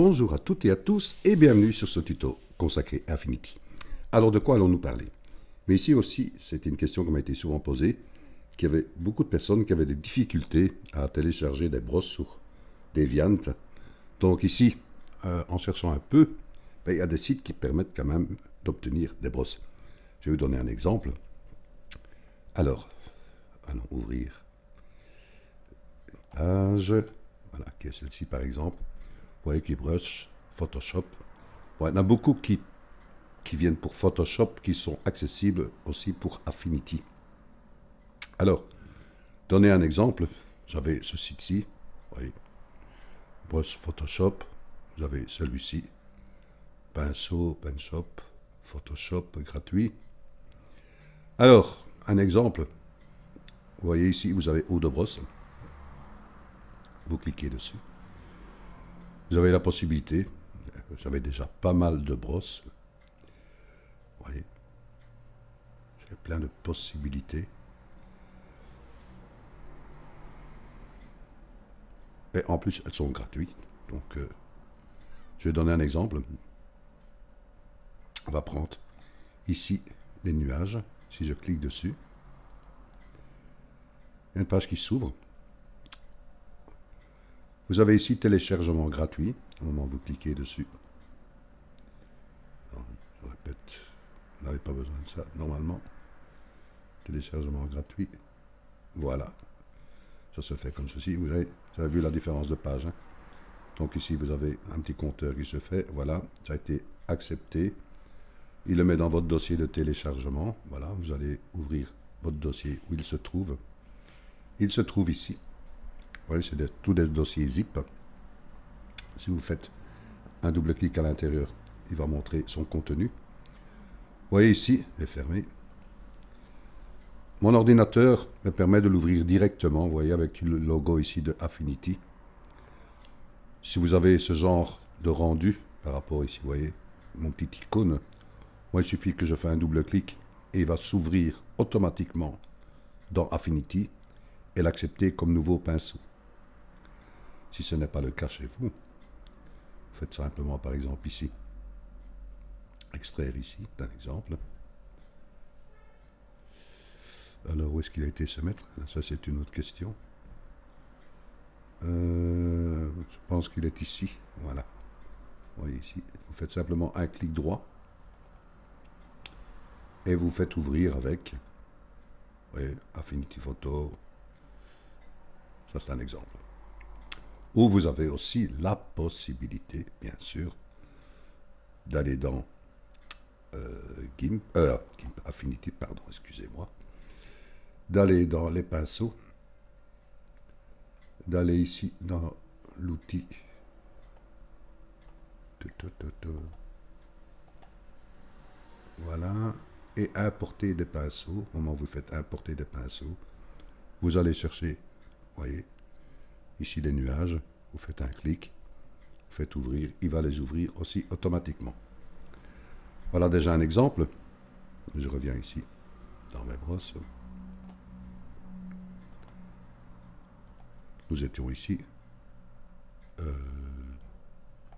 Bonjour à toutes et à tous et bienvenue sur ce tuto consacré à Affinity. Alors de quoi allons-nous parler? Mais ici aussi, c'était une question qui m'a été souvent posée, qu'il y avait beaucoup de personnes qui avaient des difficultés à télécharger des brosses sur Deviant. Donc ici, en cherchant un peu, il y a des sites qui permettent quand même d'obtenir des brosses. Je vais vous donner un exemple. Alors, allons ouvrir une page, voilà, qui est celle-ci par exemple. Vous voyez, QBrush, Photoshop. Bon, il y en a beaucoup qui viennent pour Photoshop, qui sont accessibles aussi pour Affinity. Alors, donner un exemple, j'avais ce site-ci, vous voyez, Brush Photoshop, j'avais celui-ci, Pinceau, Penshop, Photoshop gratuit. Alors, un exemple, vous voyez ici, vous avez eau de brosse, vous cliquez dessus. Vous avez la possibilité, j'avais déjà pas mal de brosses, vous voyez, j'ai plein de possibilités. Et en plus, elles sont gratuites. Donc, je vais donner un exemple. On va prendre ici les nuages. Si je clique dessus, il y a une page qui s'ouvre. Vous avez ici téléchargement gratuit. Au moment où vous cliquez dessus. Non, je répète, vous n'avez pas besoin de ça normalement. Téléchargement gratuit. Voilà. Ça se fait comme ceci. Vous avez vu la différence de page. Hein? Donc ici, vous avez un petit compteur qui se fait. Voilà, ça a été accepté. Il le met dans votre dossier de téléchargement. Voilà, vous allez ouvrir votre dossier où il se trouve. Il se trouve ici. Vous voyez, c'est tous des dossiers zip. Si vous faites un double clic à l'intérieur, il va montrer son contenu. Vous voyez ici, je vais fermer. Mon ordinateur me permet de l'ouvrir directement, vous voyez, avec le logo ici de Affinity. Si vous avez ce genre de rendu, par rapport ici, vous voyez, mon petit icône, moi, il suffit que je fasse un double clic et il va s'ouvrir automatiquement dans Affinity et l'accepter comme nouveau pinceau. Si ce n'est pas le cas chez vous, faites simplement par exemple ici, extraire ici, d'un exemple. Alors où est-ce qu'il a été se mettre? Ça c'est une autre question. Je pense qu'il est ici, voilà. Vous voyez ici, vous faites simplement un clic droit et vous faites ouvrir avec, vous voyez, Affinity Photo. Ça c'est un exemple. Ou vous avez aussi la possibilité, bien sûr, d'aller dans Affinity, pardon, excusez-moi, d'aller dans les pinceaux, d'aller ici dans l'outil, voilà, et importer des pinceaux. Au moment où vous faites importer des pinceaux, vous allez chercher, vous voyez, ici les nuages, vous faites un clic, vous faites ouvrir, il va les ouvrir aussi automatiquement. Voilà déjà un exemple. Je reviens ici dans mes brosses. Nous étions ici.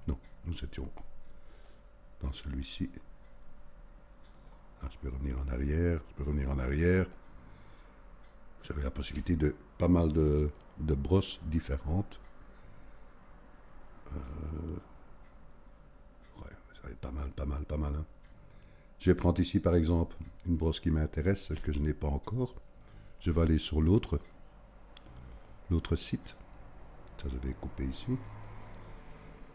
Non, nous étions dans celui-ci. Je peux revenir en arrière, je peux revenir en arrière. Vous avez la possibilité de pas mal de brosses différentes. Ouais, ça va être pas mal. Hein. Je vais prendre ici par exemple une brosse qui m'intéresse, que je n'ai pas encore. Je vais aller sur l'autre site. Ça, je vais couper ici.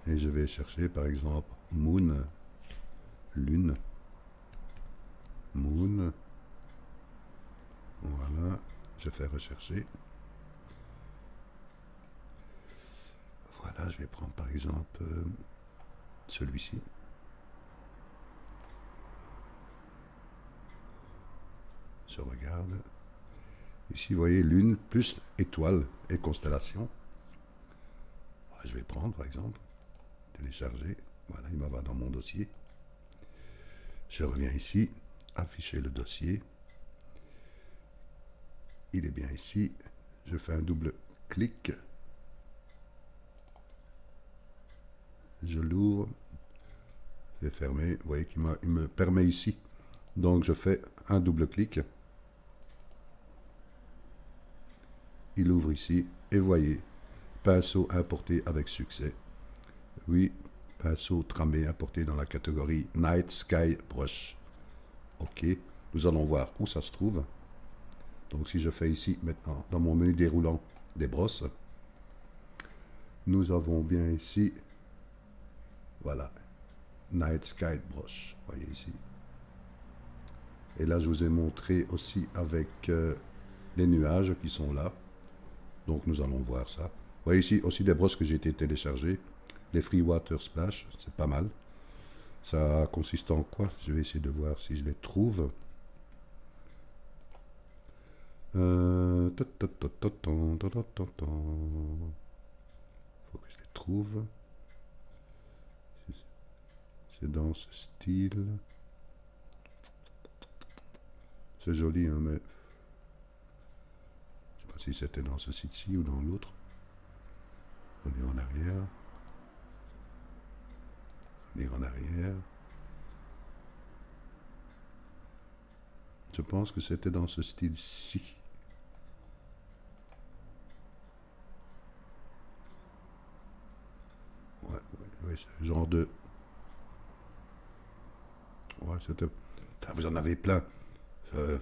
Et je vais chercher par exemple Moon, Lune, Moon. Voilà, je fais rechercher. Voilà, je vais prendre par exemple celui-ci. Je regarde. Ici, vous voyez, lune plus étoile et constellation. Je vais prendre, par exemple, télécharger. Voilà, il va dans mon dossier. Je reviens ici, afficher le dossier. Il est bien ici. Je fais un double clic. je l'ouvre, je vais fermer, vous voyez qu'il me permet ici. Donc je fais un double clic. Il ouvre ici, et voyez, pinceau importé avec succès. Oui, pinceau tramé importé dans la catégorie Night Sky Brush. Ok, nous allons voir où ça se trouve. Donc si je fais ici maintenant, dans mon menu déroulant des brosses, nous avons bien ici, voilà, Night Sky Brush, voyez ici. Et là je vous ai montré aussi avec les nuages qui sont là. Donc nous allons voir ça. Vous voyez ici aussi des brosses que j'ai été téléchargées. Les Free Water Splash, c'est pas mal. Ça consiste en quoi? Je vais essayer de voir si je les trouve. Faut que je les trouve. C'est dans ce style. C'est joli, hein, mais je sais pas si c'était dans ce site-ci ou dans l'autre. Revenir en arrière. Revenir en arrière. Je pense que c'était dans ce style-ci. Ouais, ce genre de... Ouais, c'était... Enfin, vous en avez plein.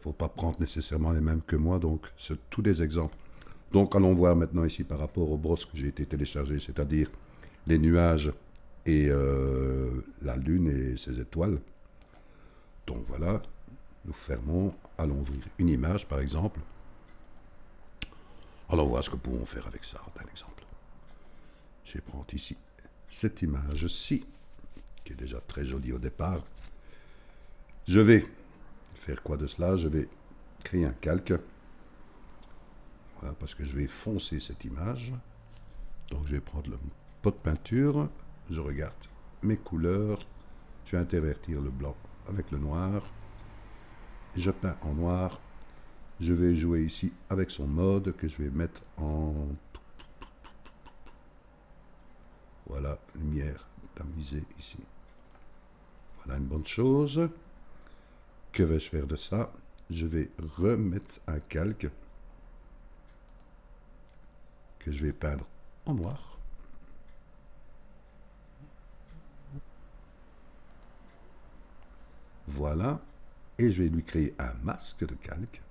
Faut pas prendre nécessairement les mêmes que moi, donc c'est tous des exemples. Donc allons voir maintenant ici par rapport aux brosses que j'ai été téléchargées, c'est-à-dire les nuages et la lune et ses étoiles. Donc voilà, nous fermons, allons ouvrir une image par exemple. Allons voir ce que nous pouvons faire avec ça, par exemple. Je vais prendre ici cette image-ci, qui est déjà très jolie au départ. Je vais faire quoi de cela? Je vais créer un calque. Voilà, parce que je vais foncer cette image. Donc je vais prendre le pot de peinture. Je regarde mes couleurs. Je vais intervertir le blanc avec le noir. Je peins en noir. Je vais jouer ici avec son mode que je vais mettre en... Voilà, lumière tamisée ici. Voilà une bonne chose. Que vais-je faire de ça? Je vais remettre un calque que je vais peindre en noir. Voilà. Et je vais lui créer un masque de calque.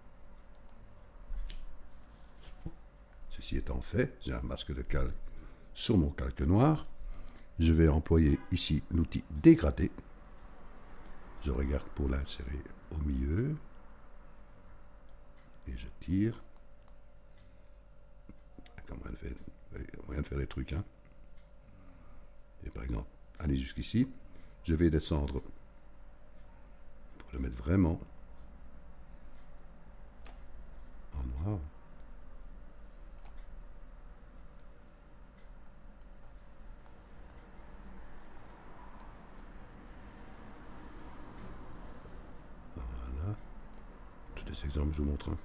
Ceci étant fait, j'ai un masque de calque sur mon calque noir. Je vais employer ici l'outil dégradé. Je regarde pour l'insérer au milieu. Et je tire. Moyen de faire des trucs, hein. Et par exemple, aller jusqu'ici. Je vais descendre pour le mettre vraiment en noir. Voilà. Tous les exemples, je vous montre. Hein.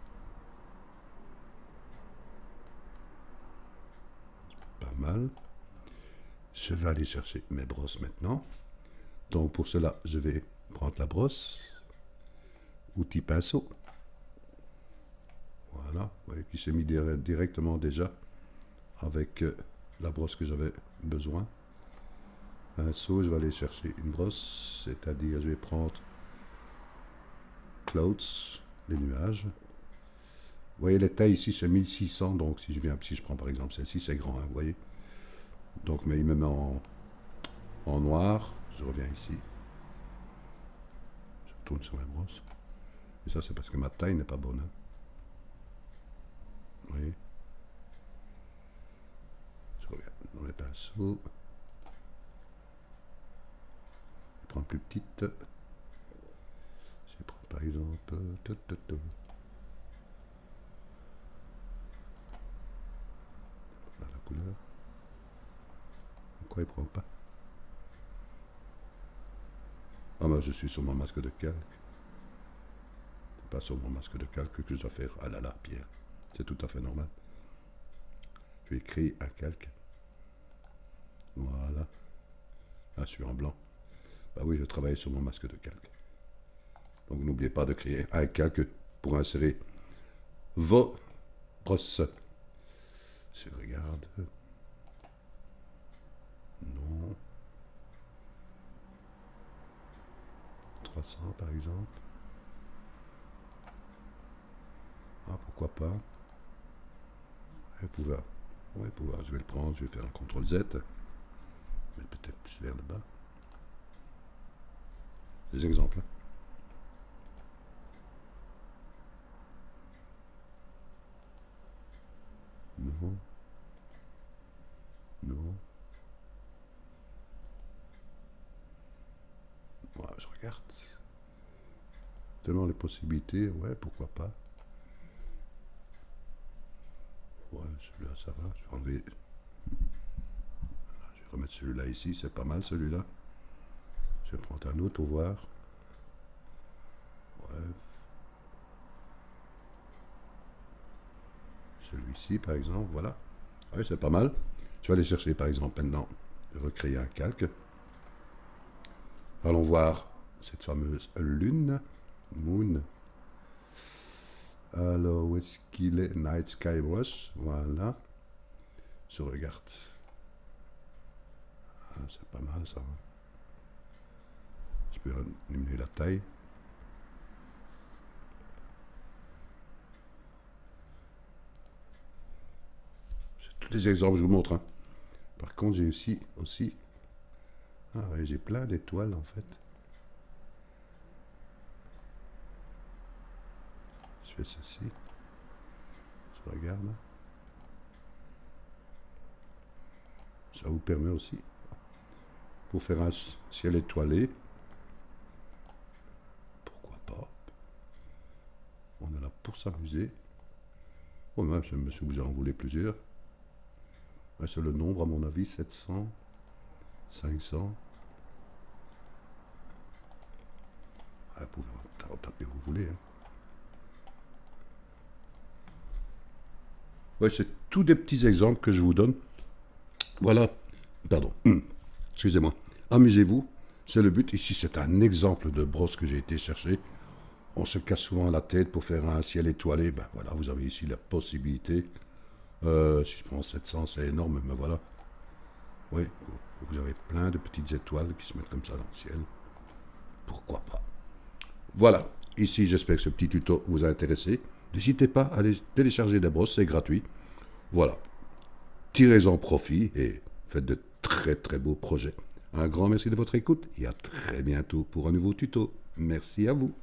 Pas mal. Je vais aller chercher mes brosses maintenant. Donc pour cela, je vais prendre la brosse, outil pinceau. Voilà, vous voyez qu'il s'est mis directement déjà avec la brosse que j'avais besoin. Pinceau, je vais aller chercher une brosse, c'est-à-dire je vais prendre Clouds, les nuages. Vous voyez les tailles ici c'est 1600, donc si je prends par exemple celle-ci, c'est grand, hein, vous voyez. Donc mais il me met en noir, je reviens ici. Je tourne sur ma brosse. Et ça c'est parce que ma taille n'est pas bonne. Hein. Vous voyez. Je reviens dans les pinceaux. Je prends plus petite. Je prends par exemple... la couleur. Pourquoi il prend pas? Ah ben je suis sur mon masque de calque. C'est pas sur mon masque de calque que je dois faire. Ah là là, Pierre. C'est tout à fait normal. Je vais créer un calque. Voilà. Ah, je suis en blanc. Bah oui, je travaille sur mon masque de calque. Donc n'oubliez pas de créer un calque pour insérer vos brosses. Je regarde. Non. 300 par exemple. Ah, pourquoi pas. Pouvoir. Ouais, pouvoir. Je vais le prendre, je vais faire un CTRL Z. Mais peut-être plus vers le bas. Des exemples. Non. Non. Ouais, je regarde. Tellement les possibilités, ouais, pourquoi pas. Ouais, celui-là, ça va. Je vais enlever. Je vais remettre celui-là ici, c'est pas mal celui-là. Je vais prendre un autre pour voir. Ouais. Celui-ci, par exemple, voilà. Ouais, c'est pas mal. Je vais aller chercher, par exemple, maintenant, recréer un calque. Allons voir cette fameuse lune, moon. Alors, où est-ce qu'il est? Night Sky Brush, voilà. Je regarde. Ah, c'est pas mal ça. Je peux diminuer la taille. C'est tous les exemples que je vous montre. Hein. Par contre, j'ai aussi... Ah ouais, j'ai plein d'étoiles en fait. Je fais ceci. Je regarde. Ça vous permet aussi, pour faire un ciel étoilé, pourquoi pas. On est là pour s'amuser. Oh, même si vous en voulez plusieurs. Ouais, c'est le nombre, à mon avis, 700, 500. Ah, vous pouvez en taper où vous voulez. Hein. Ouais, c'est tous des petits exemples que je vous donne. Voilà, pardon, excusez-moi. Amusez-vous, c'est le but. Ici, c'est un exemple de brosse que j'ai été chercher. On se casse souvent la tête pour faire un ciel étoilé. Ben voilà, vous avez ici la possibilité. Si je prends 700, c'est énorme, mais voilà. Oui, vous avez plein de petites étoiles qui se mettent comme ça dans le ciel. Pourquoi pas? Voilà, ici, j'espère que ce petit tuto vous a intéressé. N'hésitez pas à aller télécharger des brosses, c'est gratuit. Voilà. Tirez-en profit et faites de très très beaux projets. Un grand merci de votre écoute et à très bientôt pour un nouveau tuto. Merci à vous.